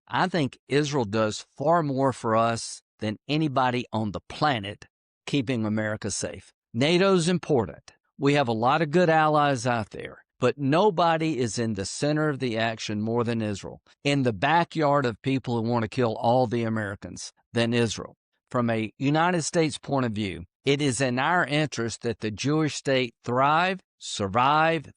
I think Israel does far more for us than anybody on the planet keeping America safe. NATO's important. We have a lot of good allies out there, but nobody is in the center of the action more than Israel, in the backyard of people who want to kill all the Americans than Israel. From a United States point of view, it is in our interest that the Jewish state thrive, survive,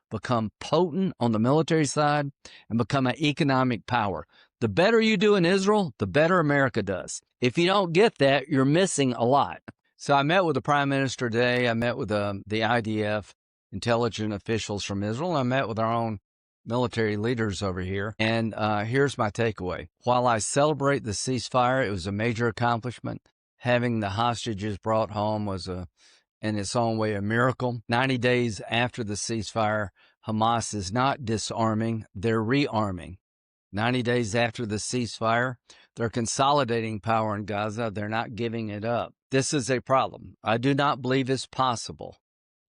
become potent on the military side, and become an economic power. The better you do in Israel, the better America does. If you don't get that, you're missing a lot. So I met with the Prime Minister today. I met with the IDF intelligence officials from Israel. I met with our own military leaders over here. And here's my takeaway. While I celebrate the ceasefire, it was a major accomplishment. Having the hostages brought home was in its own way a miracle. 90 days after the ceasefire, Hamas is not disarming, they're rearming. 90 days after the ceasefire, they're consolidating power in Gaza. They're not giving it up. This is a problem. I do not believe it's possible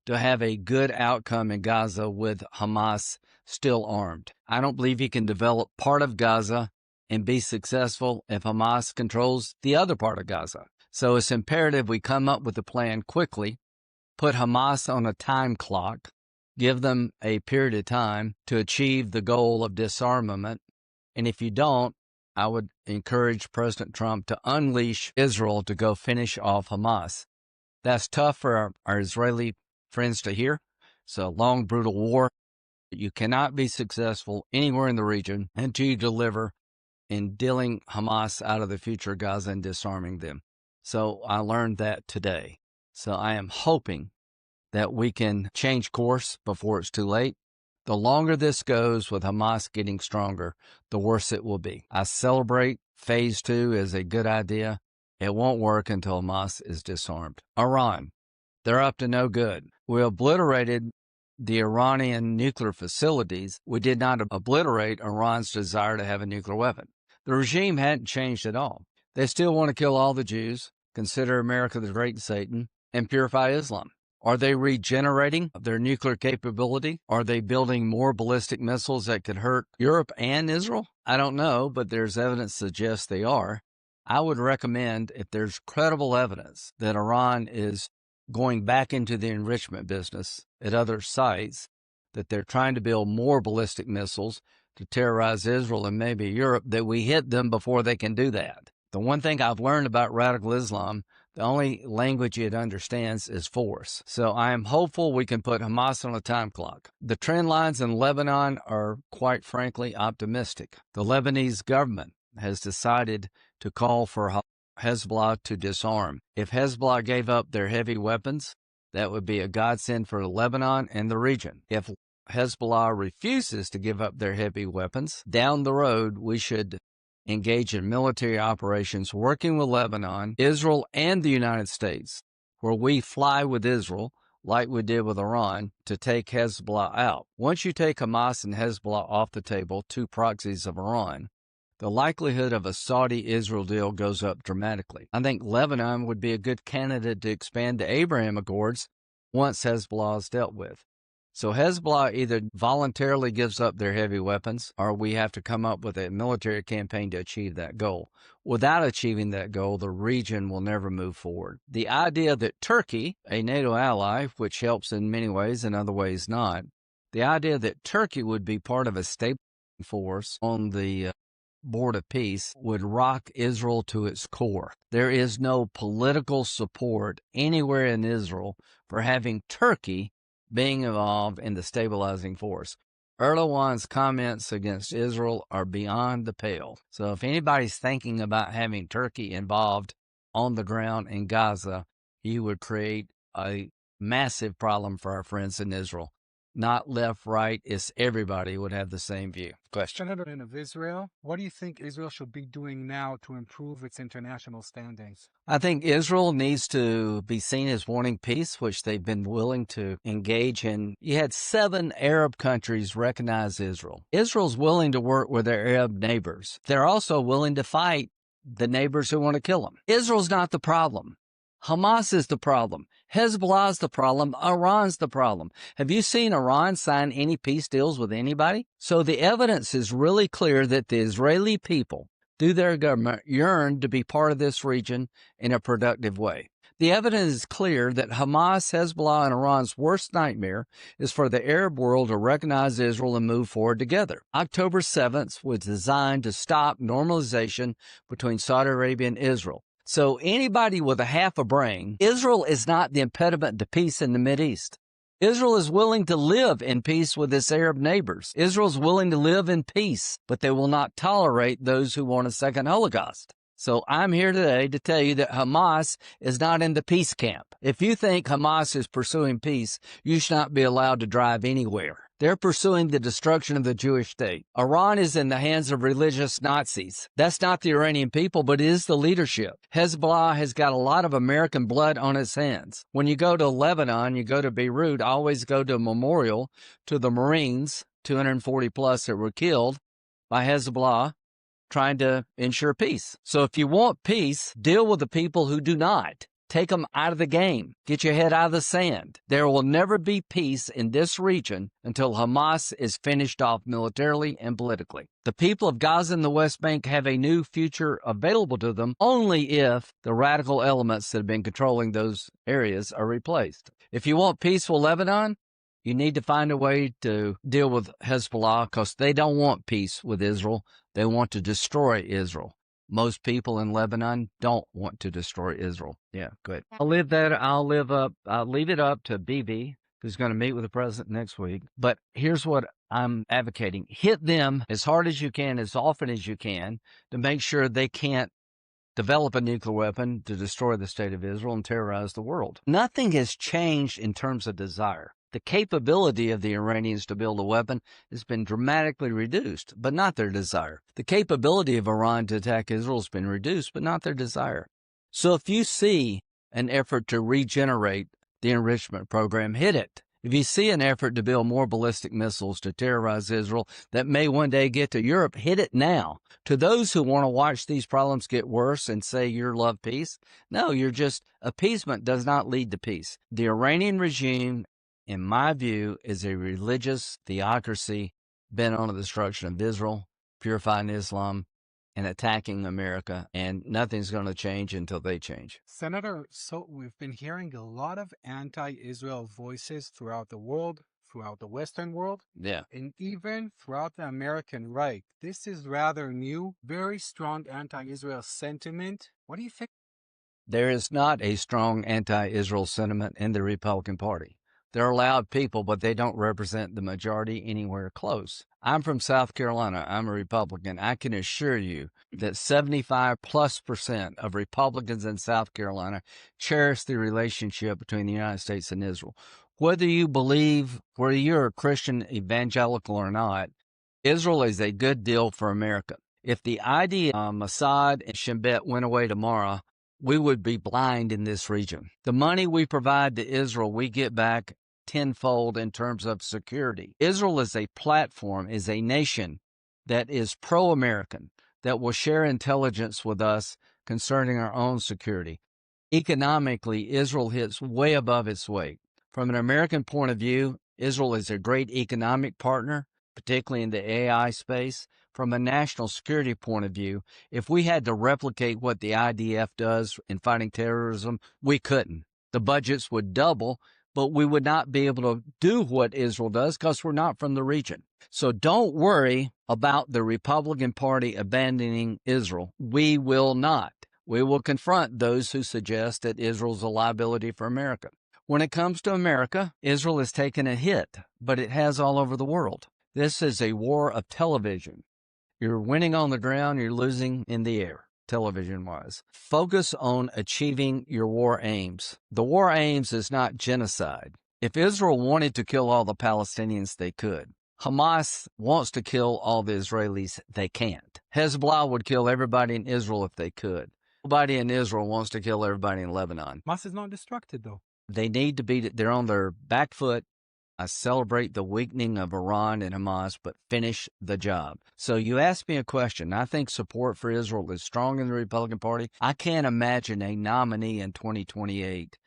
to have a good outcome in Gaza with Hamas still armed. I don't believe you can develop part of Gaza and be successful if Hamas controls the other part of Gaza. So it's imperative we come up with a plan quickly, put Hamas on a time clock, give them a period of time to achieve the goal of disarmament. And if you don't, I would encourage President Trump to unleash Israel to go finish off Hamas. That's tough for our Israeli friends to hear. It's a long, brutal war. You cannot be successful anywhere in the region until you deliver in dealing Hamas out of the future Gaza and disarming them. So I learned that today. So I am hoping that we can change course before it's too late. The longer this goes with Hamas getting stronger, the worse it will be. I celebrate phase 2 as a good idea. It won't work until Hamas is disarmed. Iran, they're up to no good. We obliterated the Iranian nuclear facilities. We did not obliterate Iran's desire to have a nuclear weapon. The regime hadn't changed at all. They still want to kill all the Jews, consider America the great Satan, and purify Islam. Are they regenerating their nuclear capability? Are they building more ballistic missiles that could hurt Europe and Israel? I don't know, but there's evidence to suggest they are. I would recommend, if there's credible evidence that Iran is going back into the enrichment business at other sites, that they're trying to build more ballistic missiles to terrorize Israel and maybe Europe, that we hit them before they can do that. The one thing I've learned about radical Islam, the only language it understands is force. So I am hopeful we can put Hamas on a time clock. The trend lines in Lebanon are, quite frankly, optimistic. The Lebanese government has decided to call for Hezbollah to disarm. If Hezbollah gave up their heavy weapons, that would be a godsend for Lebanon and the region. If Hezbollah refuses to give up their heavy weapons, down the road we should engage in military operations working with Lebanon, Israel, and the United States, where we fly with Israel, like we did with Iran, to take Hezbollah out. Once you take Hamas and Hezbollah off the table, two proxies of Iran, the likelihood of a Saudi-Israel deal goes up dramatically. I think Lebanon would be a good candidate to expand the Abraham Accords once Hezbollah is dealt with. So Hezbollah either voluntarily gives up their heavy weapons, or we have to come up with a military campaign to achieve that goal. Without achieving that goal, the region will never move forward. The idea that Turkey, a NATO ally, which helps in many ways and other ways not, the idea that Turkey would be part of a stable force on the board of peace would rock Israel to its core. There is no political support anywhere in Israel for having Turkey being involved in the stabilizing force. Erdogan's comments against Israel are beyond the pale. So if anybody's thinking about having Turkey involved on the ground in Gaza, he would create a massive problem for our friends in Israel. Not left, right, it's everybody would have the same view. Question? Senator of Israel, what do you think Israel should be doing now to improve its international standings? I think Israel needs to be seen as wanting peace, which they've been willing to engage in. You had 7 Arab countries recognize Israel. Israel's willing to work with their Arab neighbors. They're also willing to fight the neighbors who want to kill them. Israel's not the problem. Hamas is the problem. Hezbollah is the problem. Iran's the problem. Have you seen Iran sign any peace deals with anybody? So the evidence is really clear that the Israeli people, through their government, yearn to be part of this region in a productive way. The evidence is clear that Hamas, Hezbollah, and Iran's worst nightmare is for the Arab world to recognize Israel and move forward together. October 7th was designed to stop normalization between Saudi Arabia and Israel. So anybody with a half a brain, Israel is not the impediment to peace in the Mideast. Israel is willing to live in peace with its Arab neighbors. Israel is willing to live in peace, but they will not tolerate those who want a second Holocaust. So I'm here today to tell you that Hamas is not in the peace camp. If you think Hamas is pursuing peace, you should not be allowed to drive anywhere. They're pursuing the destruction of the Jewish state. Iran is in the hands of religious Nazis. That's not the Iranian people, but it is the leadership. Hezbollah has got a lot of American blood on its hands. When you go to Lebanon, you go to Beirut, always go to a memorial to the Marines, 240 plus that were killed by Hezbollah, trying to ensure peace. So if you want peace, deal with the people who do not. Take them out of the game. Get your head out of the sand. There will never be peace in this region until Hamas is finished off militarily and politically. The people of Gaza and the West Bank have a new future available to them only if the radical elements that have been controlling those areas are replaced. If you want peaceful Lebanon, you need to find a way to deal with Hezbollah because they don't want peace with Israel. They want to destroy Israel. Most people in Lebanon don't want to destroy Israel. Yeah, good. I'll leave it up to BB, who's going to meet with the president next week. But here's what I'm advocating. Hit them as hard as you can, as often as you can, to make sure they can't develop a nuclear weapon to destroy the state of Israel and terrorize the world. Nothing has changed in terms of desire. The capability of the Iranians to build a weapon has been dramatically reduced, but not their desire. The capability of Iran to attack Israel has been reduced, but not their desire. So if you see an effort to regenerate the enrichment program, hit it. If you see an effort to build more ballistic missiles to terrorize Israel that may one day get to Europe, hit it now. To those who want to watch these problems get worse and say you love peace, no, appeasement does not lead to peace. The Iranian regime, in my view, is a religious theocracy bent on the destruction of Israel, purifying Islam, and attacking America, and nothing's going to change until they change. Senator, so we've been hearing a lot of anti-Israel voices throughout the world, throughout the Western world, and even throughout the American right. This is rather new, very strong anti-Israel sentiment. What do you think? There is not a strong anti-Israel sentiment in the Republican Party. They're loud people, but they don't represent the majority anywhere close. I'm from South Carolina. I'm a Republican. I can assure you that 75+% of Republicans in South Carolina cherish the relationship between the United States and Israel. Whether you're a Christian evangelical or not, Israel is a good deal for America. If the idea Mossad and Shin Bet went away tomorrow, we would be blind in this region. The money we provide to Israel, we get back tenfold in terms of security. Israel is a platform, is a nation that is pro-American, that will share intelligence with us concerning our own security. Economically, Israel hits way above its weight. From an American point of view, Israel is a great economic partner, particularly in the AI space. From a national security point of view, if we had to replicate what the IDF does in fighting terrorism, we couldn't. The budgets would double, but we would not be able to do what Israel does because we're not from the region. So don't worry about the Republican Party abandoning Israel. We will not. We will confront those who suggest that Israel's a liability for America. When it comes to America, Israel has taken a hit, but it has all over the world. This is a war of television. You're winning on the ground, you're losing in the air, television-wise. Focus on achieving your war aims. The war aims is not genocide. If Israel wanted to kill all the Palestinians, they could. Hamas wants to kill all the Israelis, they can't. Hezbollah would kill everybody in Israel if they could. Nobody in Israel wants to kill everybody in Lebanon. Hamas is not destructive, though. They're on their back foot. I celebrate the weakening of Iran and Hamas, but finish the job. So you asked me a question. I think support for Israel is strong in the Republican Party. I can't imagine a nominee in 2028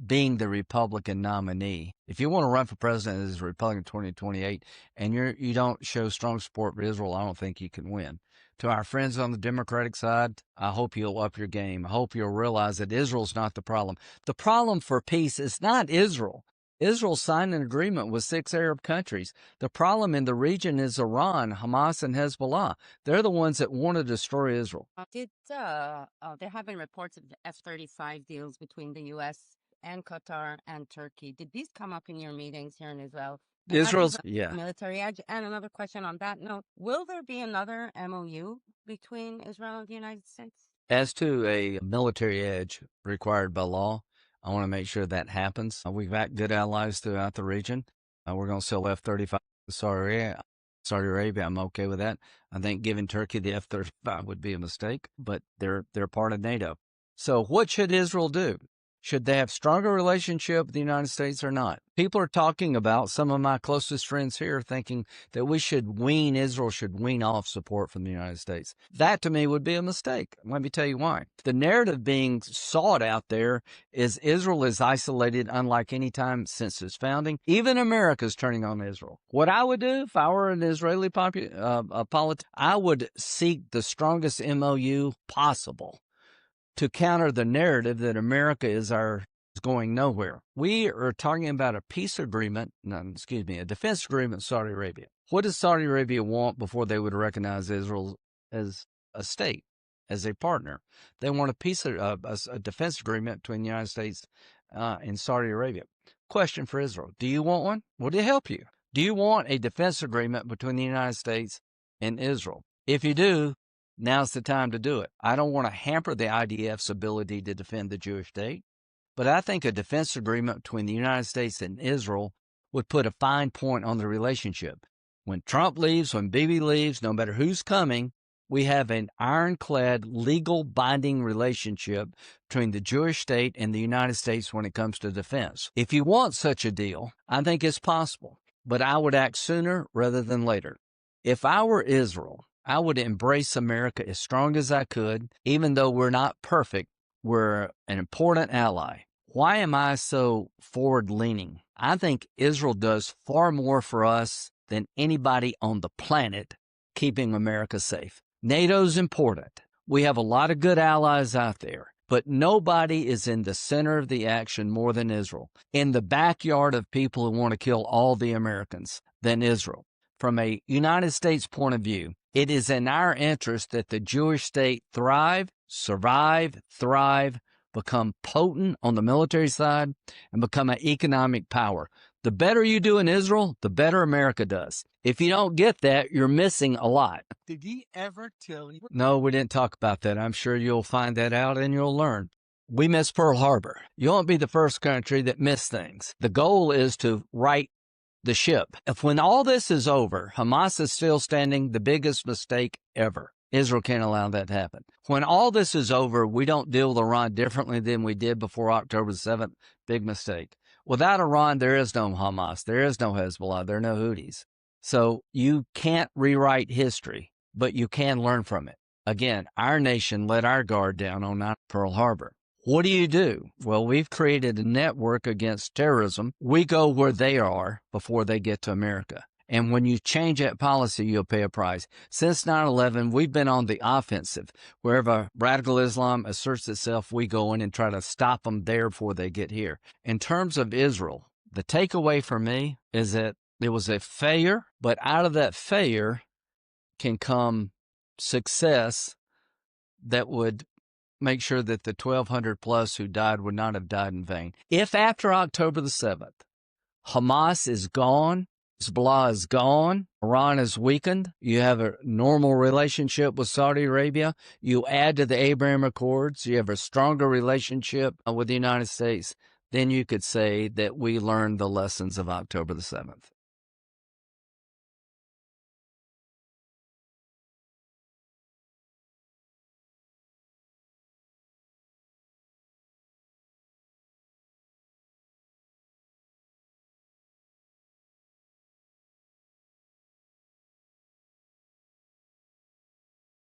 being the Republican nominee. If you want to run for president as a Republican 2028 and you don't show strong support for Israel, I don't think you can win. To our friends on the Democratic side, I hope you'll up your game. I hope you'll realize that Israel's not the problem. The problem for peace is not Israel. Israel signed an agreement with 6 Arab countries. The problem in the region is Iran, Hamas, and Hezbollah. They're the ones that want to destroy Israel. There have been reports of F-35 deals between the U.S. and Qatar and Turkey. Did these come up in your meetings here in Israel? Israel's, military edge. And another question on that note, will there be another MOU between Israel and the United States? As to a military edge required by law, I want to make sure that happens. We've got good allies throughout the region. We're going to sell F-35 to Saudi Arabia. I'm okay with that. I think giving Turkey the F-35 would be a mistake, but they're part of NATO. So what should Israel do? Should they have stronger relationship with the United States or not? People are talking about, some of my closest friends here thinking that Israel should wean off support from the United States. That to me would be a mistake. Let me tell you why. The narrative being sought out there is Israel is isolated unlike any time since its founding. Even America's turning on Israel. What I would do if I were an Israeli politician, I would seek the strongest MOU possible to counter the narrative that America is going nowhere. We are talking about a peace agreement, a defense agreement with Saudi Arabia. What does Saudi Arabia want before they would recognize Israel as a state, as a partner? They want a defense agreement between the United States and Saudi Arabia. Question for Israel. Do you want one? Will it help you? Do you want a defense agreement between the United States and Israel? If you do, now's the time to do it. I don't want to hamper the IDF's ability to defend the Jewish state, but I think a defense agreement between the United States and Israel would put a fine point on the relationship. When Trump leaves, when Bibi leaves, no matter who's coming, we have an ironclad, legal binding relationship between the Jewish state and the United States when it comes to defense. If you want such a deal, I think it's possible, but I would act sooner rather than later. If I were Israel, I would embrace America as strong as I could. Even though we're not perfect, we're an important ally. Why am I so forward-leaning? I think Israel does far more for us than anybody on the planet keeping America safe. NATO's important. We have a lot of good allies out there, but nobody is in the center of the action more than Israel, in the backyard of people who want to kill all the Americans than Israel. From a United States point of view, it is in our interest that the Jewish state thrive, survive, become potent on the military side, and become an economic power. The better you do in Israel, the better America does. If you don't get that, you're missing a lot. Did he ever tell you? No, we didn't talk about that. I'm sure you'll find that out and you'll learn. We missed Pearl Harbor. You won't be the first country that missed things. The goal is to right the ship. If when all this is over, Hamas is still standing, the biggest mistake ever. Israel can't allow that to happen. When all this is over, we don't deal with Iran differently than we did before October 7th. Big mistake. Without Iran, there is no Hamas. There is no Hezbollah. There are no Houthis. So you can't rewrite history, but you can learn from it. Again, our nation let our guard down on Pearl Harbor. What do? Well, we've created a network against terrorism. We go where they are before they get to America. And when you change that policy, you'll pay a price. Since 9/11, we've been on the offensive. Wherever radical Islam asserts itself, we go in and try to stop them there before they get here. In terms of Israel, the takeaway for me is that it was a failure, but out of that failure can come success that would make sure that the 1,200 plus who died would not have died in vain. If after October the 7th, Hamas is gone, Hezbollah is gone, Iran is weakened, you have a normal relationship with Saudi Arabia, you add to the Abraham Accords, you have a stronger relationship with the United States, then you could say that we learned the lessons of October the 7th.